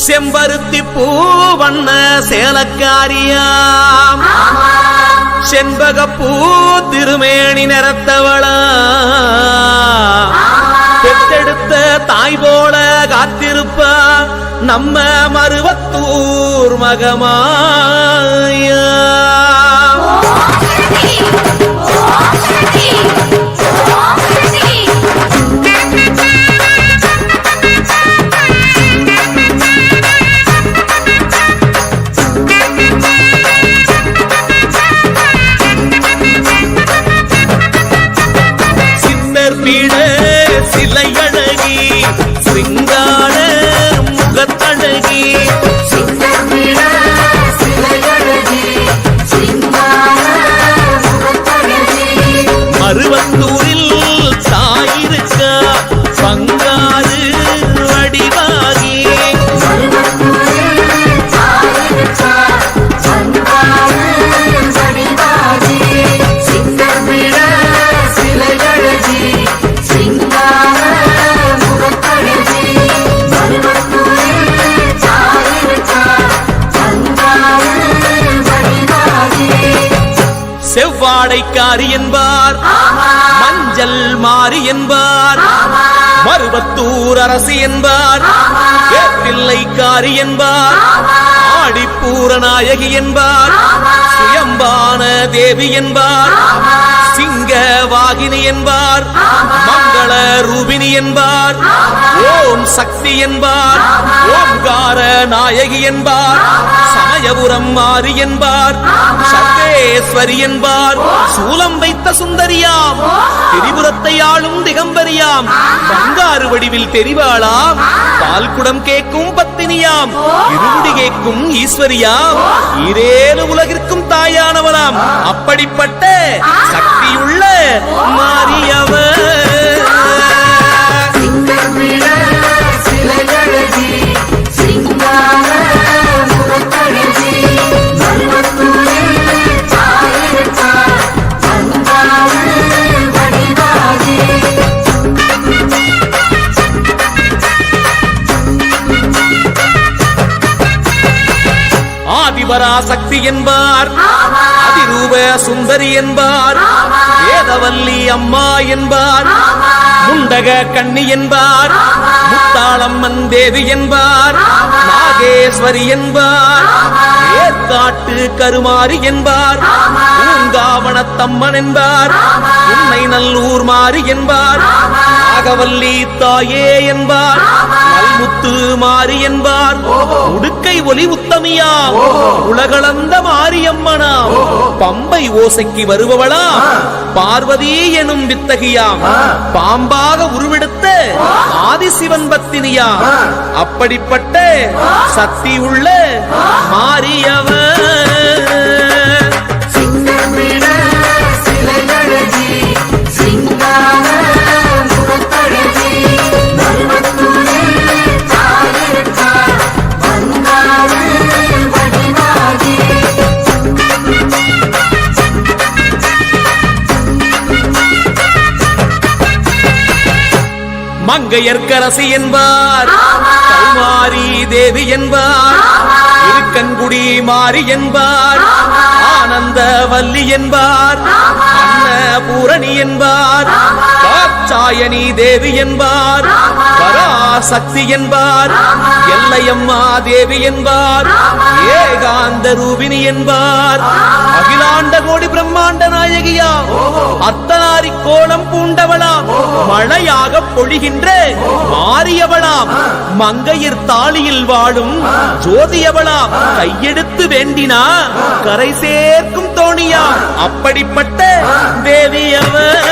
செம்பருத்தி பூ வண்ண சேலக்காரியாம் செண்பக பூ திருமேனி நிறத்தவளா பெற்றெடுத்த தாய் போல காத்திருப்பா நம்ம மருவத்தூர் மகமாயா. சிலையழகி சிங்கார முகத்தழகி மருவத்தூரில் தாயிருக்கா பங்காறு வடிவாகி செவ்வாடைக்காரி என்பார் மஞ்சள் மாறி என்பார் மருவத்தூர் அரசி என்பார் பிள்ளைக்காரி என்பார் ஆடிப்பூரநாயகி என்பார் சுயம்பான தேவி என்பார் சிங்க வாகினி என்பார் மங்கள ரூபினி என்பார் ஓம் சக்தி என்பார் ஓம்கார நாயகி என்பார் சமயபுரம் மாறி என்பார் சர்வேஸ்வரி என்பார் சூலம் வைத்த சுந்தரியாம் திரிபுரத்தை ஆளும் திகம்பரியாம் பங்காறு வடிவில் தெரிவாளாம் பால்குடம் கேட்கும் பத்தினியாம் இருமுடி கேட்கும் ஈஸ்வரியாம் ஈரேழு உலகிற்கும் தாயானவளாம் அப்படிப்பட்ட சக்தியுள்ள மாரியவர் ஆதிபராசக்தி என்பார் அதிரூப சுந்தரி என்பார் வேதவல்லி அம்மா என்பார் முண்டக கண்ணி என்பார் முத்தாளம்மன் தேவி என்பார் நாகேஸ்வரி என்பார் ஏற்காட்டு கருமாரி என்பார் பூங்காவனத்தம்மன் என்பார் உன்னை நல்லூர் மாறி என்பார் நாகவல்லி தாயே என்பார் நல்முத்து மாறி என்பார் உடுக்கை ஒலி உத்தமியா உலகளந்த மாரியம்மனா பம்பை ஓசைக்கு வருபவளா பார்வதி எனும் வித்தகியாம் பாம்பாக உருவெடுத்த ஆதிசிவன் பத்தினியா அப்படிப்பட்ட சக்தி உள்ள மாரியவர் மங்கையர்க்கரசி என்பார் கௌமாரி தேவி என்பார் இருக்கன்குடி மாறி என்பார் ஆனந்த வல்லி என்பார் அன்னபூரணி என்பார் காச்சாயனி தேவி என்பார் பராசக்தி என்பார் எல்லையம்மா தேவி என்பார் ஏகாந்த ரூபினி என்பார் அகிலாண்ட கோடி பிரம்மாண்ட நாயகியா அத்தனாரி கோலம் பூண்டவளா மழையாக பொழிகின்ற மாரியவளாம் மங்கையர் தாளியில் வாழும் ஜோதியவளாம் கையெடுத்து வேண்டினா கரை சேர்க்கும் தோணியா அப்படிப்பட்ட தேவியவர்